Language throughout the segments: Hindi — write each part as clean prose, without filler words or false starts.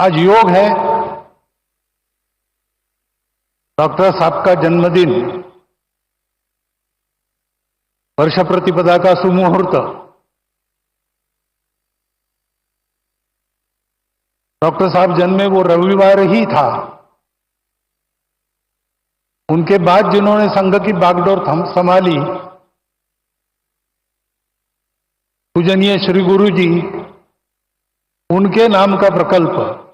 आज योग है, डॉक्टर साहब का जन्मदिन, वर्ष प्रतिपदा का सुमुहूर्त। डॉक्टर साहब जन्मे वो रविवार ही था। उनके बाद जिन्होंने संघ की बागडोर संभाली, पूजनीय श्री गुरु जी, उनके नाम का प्रकल्प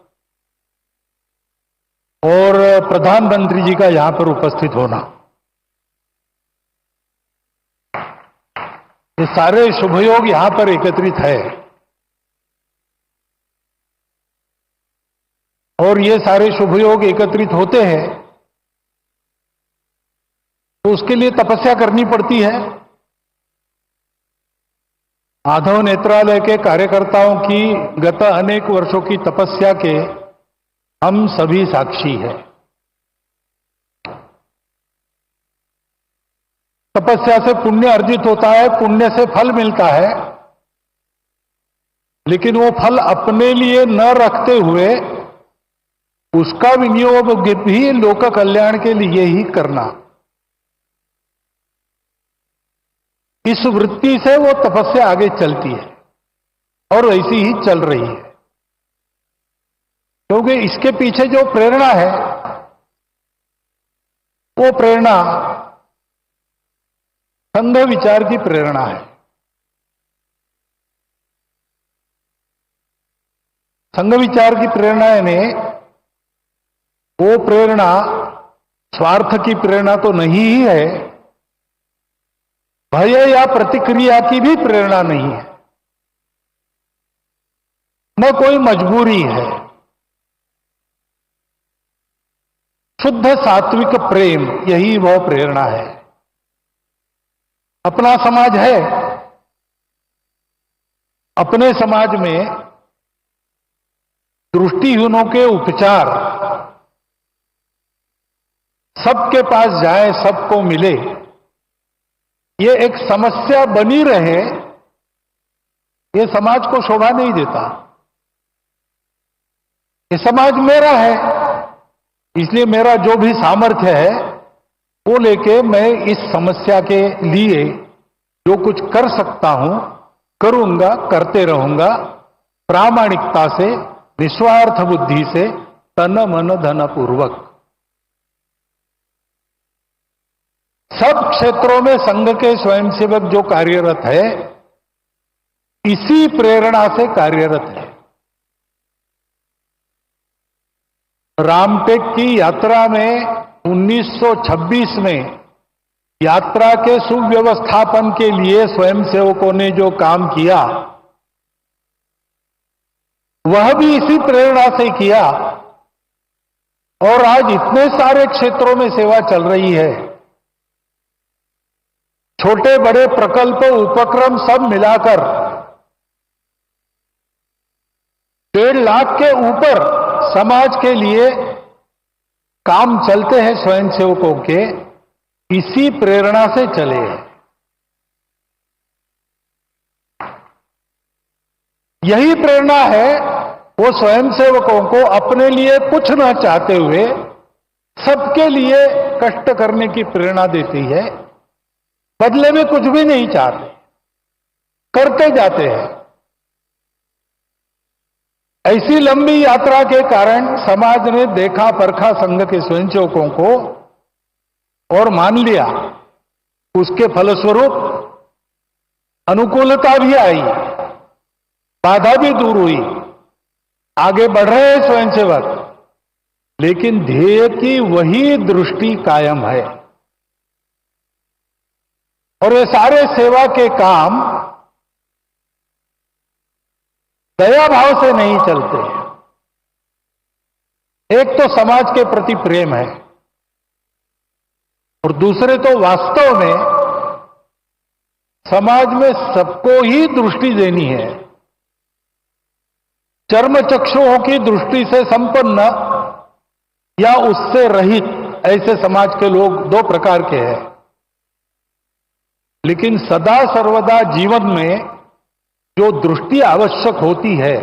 और प्रधानमंत्री जी का यहां पर उपस्थित होना, ये सारे शुभयोग यहां पर एकत्रित है। और ये सारे शुभयोग एकत्रित होते हैं तो उसके लिए तपस्या करनी पड़ती है। माधव नेत्रालय के कार्यकर्ताओं की गत अनेक वर्षों की तपस्या के हम सभी साक्षी हैं। तपस्या से पुण्य अर्जित होता है, पुण्य से फल मिलता है, लेकिन वो फल अपने लिए न रखते हुए उसका विनियोग भी लोक कल्याण के लिए ही करना, इस वृत्ति से वो तपस्या आगे चलती है और ऐसी ही चल रही है। क्योंकि इसके पीछे जो प्रेरणा है वो प्रेरणा संघ विचार की प्रेरणा है। संघ विचार की प्रेरणा ने वो प्रेरणा स्वार्थ की प्रेरणा तो नहीं ही है, भय या प्रतिक्रिया की भी प्रेरणा नहीं है, न कोई मजबूरी है। शुद्ध सात्विक प्रेम, यही वह प्रेरणा है। अपना समाज है, अपने समाज में दृष्टिहीनों के उपचार सबके पास जाए, सबको मिले, ये एक समस्या बनी रहे, ये समाज को शोभा नहीं देता। ये समाज मेरा है, इसलिए मेरा जो भी सामर्थ्य है वो लेके मैं इस समस्या के लिए जो कुछ कर सकता हूं करूंगा, करते रहूंगा, प्रामाणिकता से, निस्वार्थ बुद्धि से, तन मन धन पूर्वक। सब क्षेत्रों में संघ के स्वयंसेवक जो कार्यरत है, इसी प्रेरणा से कार्यरत है। रामटेक की यात्रा में 1926 में यात्रा के सुव्यवस्थापन के लिए स्वयंसेवकों ने जो काम किया वह भी इसी प्रेरणा से किया। और आज इतने सारे क्षेत्रों में सेवा चल रही है, छोटे बड़े प्रकल्प उपक्रम सब मिलाकर 1.5 लाख के ऊपर समाज के लिए काम चलते हैं स्वयंसेवकों के, इसी प्रेरणा से चले हैं। यही प्रेरणा है वो स्वयंसेवकों को अपने लिए कुछ न चाहते हुए सबके लिए कष्ट करने की प्रेरणा देती है। बदले में कुछ भी नहीं चाहते, करते जाते हैं। ऐसी लंबी यात्रा के कारण समाज ने देखा परखा संघ के स्वयंसेवकों को और मान लिया। उसके फलस्वरूप अनुकूलता भी आई, बाधा भी दूर हुई, आगे बढ़ रहे हैं स्वयंसेवक, लेकिन ध्येय की वही दृष्टि कायम है। और ये सारे सेवा के काम दया भाव से नहीं चलते। एक तो समाज के प्रति प्रेम है और दूसरे तो वास्तव में समाज में सबको ही दृष्टि देनी है। चर्म चक्षुओं की दृष्टि से संपन्न या उससे रहित, ऐसे समाज के लोग 2 प्रकार के हैं। लेकिन सदा सर्वदा जीवन में जो दृष्टि आवश्यक होती है,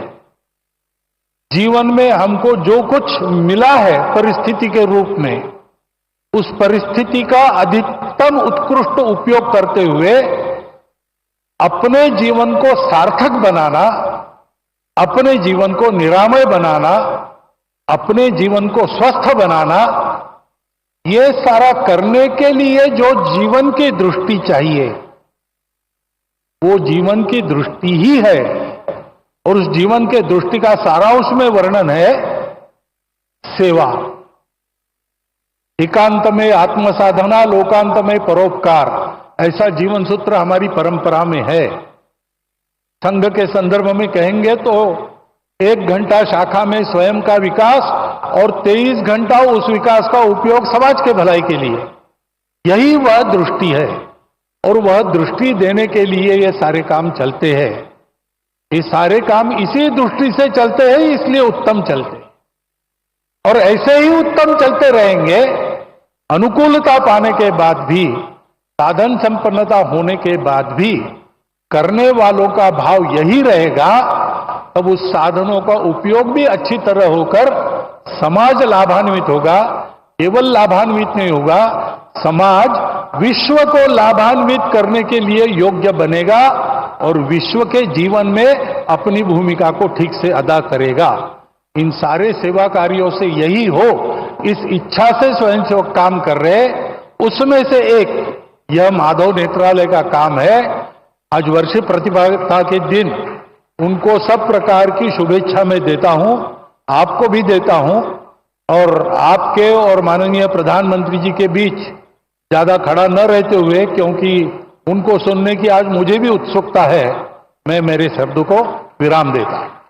जीवन में हमको जो कुछ मिला है परिस्थिति के रूप में, उस परिस्थिति का अधिकतम उत्कृष्ट उपयोग करते हुए अपने जीवन को सार्थक बनाना, अपने जीवन को निरामय बनाना, अपने जीवन को स्वस्थ बनाना, ये सारा करने के लिए जो जीवन की दृष्टि चाहिए, वो जीवन की दृष्टि ही है। और उस जीवन के दृष्टि का सारा उसमें वर्णन है सेवा। एकांत में आत्मसाधना, लोकांत में परोपकार, ऐसा जीवन सूत्र हमारी परंपरा में है। संघ के संदर्भ में कहेंगे तो 1 घंटा शाखा में स्वयं का विकास और 23 घंटा उस विकास का उपयोग समाज के भलाई के लिए, यही वह दृष्टि है। और वह दृष्टि देने के लिए ये सारे काम चलते हैं। ये सारे काम इसी दृष्टि से चलते हैं, इसलिए उत्तम चलते हैं। और ऐसे ही उत्तम चलते रहेंगे। अनुकूलता पाने के बाद भी, साधन संपन्नता होने के बाद भी करने वालों का भाव यही रहेगा, तब उस साधनों का उपयोग भी अच्छी तरह होकर समाज लाभान्वित होगा। केवल लाभान्वित नहीं होगा, समाज विश्व को लाभान्वित करने के लिए योग्य बनेगा और विश्व के जीवन में अपनी भूमिका को ठीक से अदा करेगा। इन सारे सेवा कार्यों से यही हो, इस इच्छा से स्वयंसेवक काम कर रहे। उसमें से एक यह माधव नेत्रालय का काम है। आज वर्ष प्रतिभागिता के दिन उनको सब प्रकार की शुभेच्छा मैं देता हूं, आपको भी देता हूं। और आपके और माननीय प्रधानमंत्री जी के बीच ज्यादा खड़ा न रहते हुए, क्योंकि उनको सुनने की आज मुझे भी उत्सुकता है, मैं मेरे शब्द को विराम देता हूं।